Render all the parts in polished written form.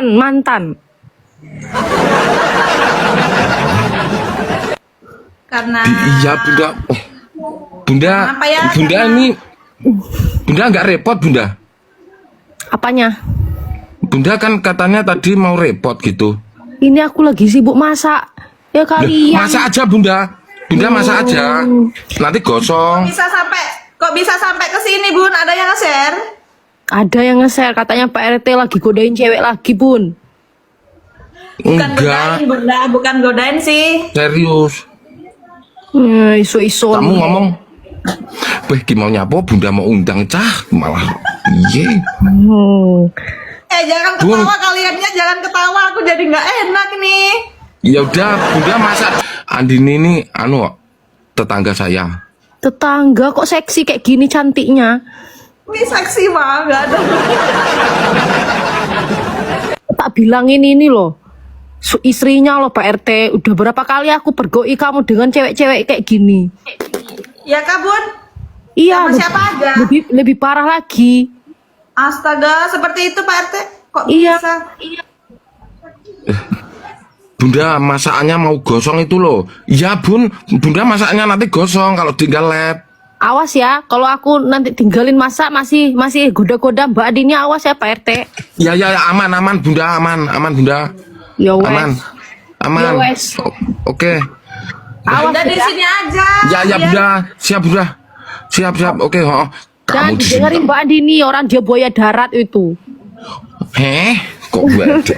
mantan. Karena Iya bunda. Bunda, Kenapa ya? bunda Karena- ini, bunda nggak repot bunda. Apanya? Bunda kan katanya tadi mau repot gitu. Ini aku lagi sibuk masak. Ya Loh, kalian. masak aja bunda. Bunda masak aja. Nanti gosong. kok bisa sampai ke sini Bun? Ada yang nge-share? Ada yang nge-share katanya Pak RT lagi godain cewek lagi, Bun. Bukan Enggak, godain Bunda, bukan godain sih. serius. Iso-iso. Kamu ngomong, weh mau nyapo bunda mau undang cah malah iye. Jangan Bun. ketawa kaliannya, jangan ketawa. Aku jadi nggak enak nih. Ya udah bunda masak. Andini ini tetangga saya. Tetangga kok seksi kayak gini cantiknya. Ini seksi banget. Tak bilangin ini loh. Istrinya loh Pak RT. Udah berapa kali aku bergoi kamu dengan cewek-cewek kayak gini. Ya Kak Bun? Iya. Sama siapa aja? Lebih parah lagi. Astaga, seperti itu Pak RT. Kok Iya. bisa? Bunda masakannya mau gosong itu loh. Iya bun, bunda masaknya nanti gosong kalau tinggal lab. Awas ya, kalau aku nanti tinggalin masak masih goda-goda Mbak Adini, awas ya Pak RT. Ya aman bunda, aman bunda. Ya wes. Aman. Ya wes. Oke. Awas Udah di ya. sini aja. Ya bunda, siap bunda. Siap. Oke, Jangan di sini. didengerin Mbak Adini, orang dia buaya darat itu. Kok gue ada?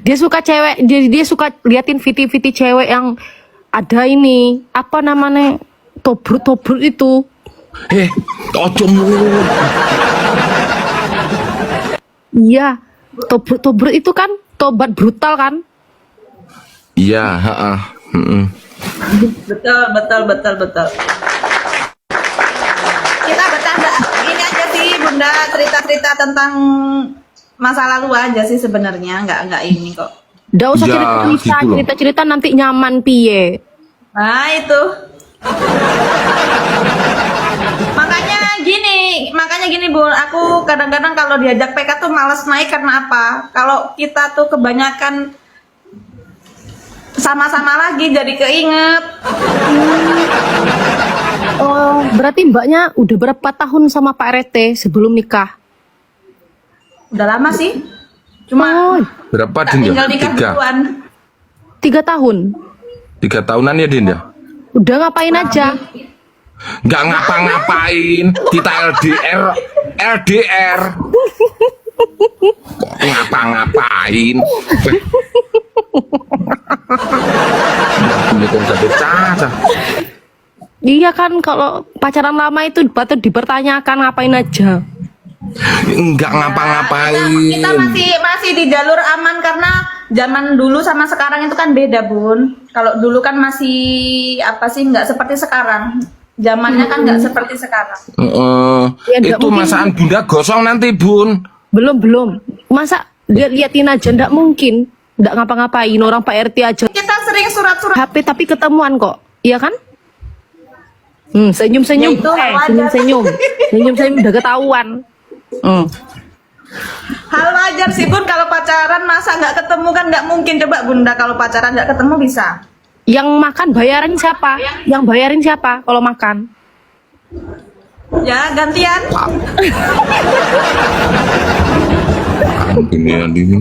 Dia suka cewek, dia suka liatin viti-viti cewek yang ada ini, apa namanya? Tobrut itu. Ojo mulu. Iya, tobrut itu kan tobat brutal kan? Iya, Betul. Kita bercanda. Ini aja sih Bunda, cerita-cerita tentang masa lalu aja sih sebenarnya, nggak ini kok. Nggak usah Ya, gitu loh. cerita-cerita nanti nyaman piye. Nah itu. makanya gini Bun, aku kadang-kadang kalau diajak PK tuh males naik karena apa? Kalau kita tuh kebanyakan sama-sama lagi jadi keinget. Oh, berarti mbaknya udah berapa tahun sama Pak RT sebelum nikah? Udah lama sih. Cuma Oh, Berapa tak Din ya? tinggal nikah duluan. 3 tahun. 3 tahunan ya Din ya? Udah ngapain aja? Nggak ngapa-ngapain, kita LDR. Kok ngapa-ngapain? Ini kok satu caca. Iya kan, kalau pacaran lama itu patut dipertanyakan ngapain aja. Nggak ngapa-ngapain. Kita masih di jalur aman karena zaman dulu sama sekarang itu kan beda Bun. Kalau dulu kan masih apa sih, nggak seperti sekarang. Zamannya kan nggak seperti sekarang. Ya, nggak Itu mungkin. masakan bunda gosong nanti bun. Belum. Masa liatin aja, ndak mungkin. Ndak ngapa-ngapain, orang Pak RT aja Kita sering surat-surat. HP tapi ketemuan kok. Iya kan? Ya Senyum-senyum. itu wajar. Senyum-senyum udah ketahuan. Hal wajar sih Bun, kalau pacaran masa nggak ketemu kan nggak mungkin. Coba Bunda, kalau pacaran nggak ketemu bisa. Yang makan bayarin siapa? Yang bayarin siapa kalau makan? Ya gantian. Ini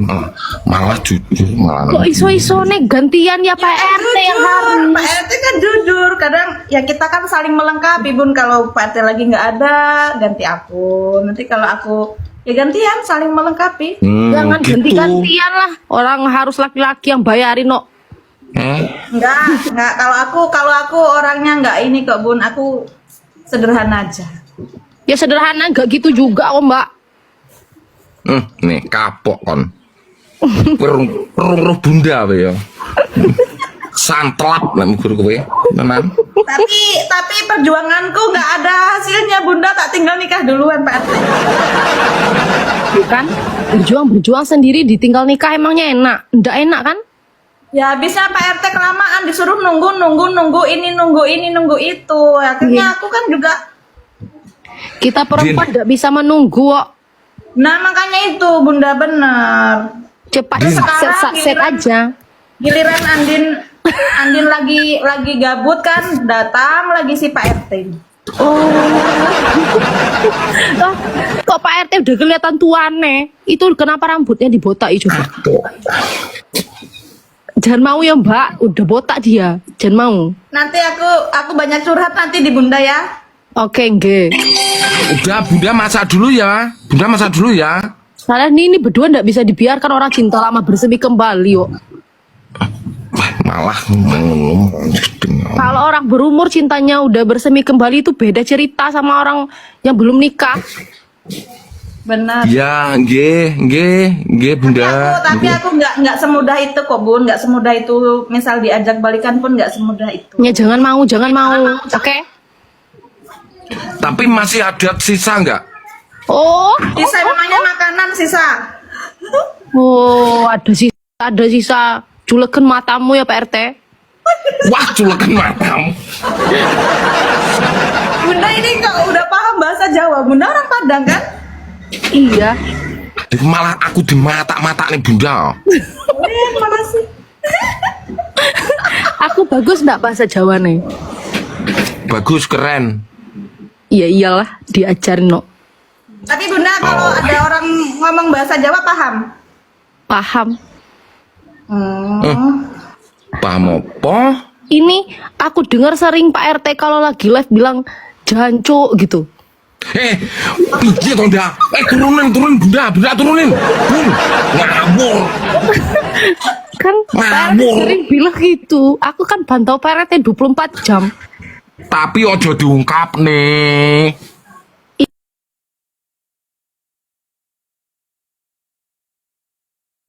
malah jujur malah. Kok iso-iso nih gantian ya Pak RT yang harus. Pak RT kan jujur. Kadang ya kita kan saling melengkapi Bun. Kalau Pak RT lagi nggak ada, ganti aku. Nanti kalau aku ya gantian, saling melengkapi. Jangan gitu. ganti-gantian lah. Orang harus laki-laki yang bayarin kok. Enggak. Kalau aku orangnya nggak ini kok Bun. Aku sederhana aja. Ya sederhana, nggak gitu juga kok Mbak. Nih kapok kon. Perung bunda apa ya? Santlap lah mukur kowe. Tenan. Tapi perjuanganku nggak ada hasilnya Bunda, tak tinggal nikah duluan Pak RT. Bukan? Berjuang sendiri ditinggal nikah emangnya enak? Nggak enak kan? Ya habisnya Pak RT kelamaan disuruh nunggu ini itu. Akhirnya aku kan juga Kita perempuan nggak bisa menunggu kok. Nah makanya itu Bunda bener. Cepat Din. set aja. Giliran Andin lagi gabut kan, datang lagi si Pak RT. Oh. Lah, kok Pak RT udah kelihatan tuane? Itu kenapa rambutnya dibotak ya coba? Jangan mau ya Mbak, udah botak dia. Jangan mau. Nanti aku banyak curhat nanti di Bunda ya. Oke, nggih. Udah Bunda masak dulu ya. Bunda masak dulu ya. Soalnya ini berdua ndak bisa dibiarkan orang cinta lama bersemi kembali yuk. Wah, malah ngomong. Kalau orang berumur cintanya udah bersemi kembali itu beda cerita sama orang yang belum nikah. Benar. Ya, nggih Bunda. Tapi aku nggak semudah itu kok Bun, nggak semudah itu. Misal diajak balikan pun nggak semudah itu. Ya jangan mau. Oke? Tapi masih ada sisa nggak? Oh, Sisa namanya makanan sisa. oh, ada sisa juleken matamu ya Pak RT. Wah, culekan matamu. Bunda ini kok udah paham bahasa Jawa. Bunda orang Padang kan? Iya. Malah aku di mata nih Bunda. Makasih. Aku bagus ndak bahasa Jawa nih? Bagus, keren. Iya iyalah, diajarin no. Tapi Bunda kalau ada orang ngomong bahasa Jawa paham? Paham. Paham apa? Ini aku dengar sering Pak RT kalau lagi live bilang jancuk gitu. Piye to ndak? Turunin Bunda turunin. Bun, ngawur. Kan Pak RT Ngawur. sering bilang gitu. Aku kan pantau Pak RT 24 jam. Tapi ojo diungkap nih.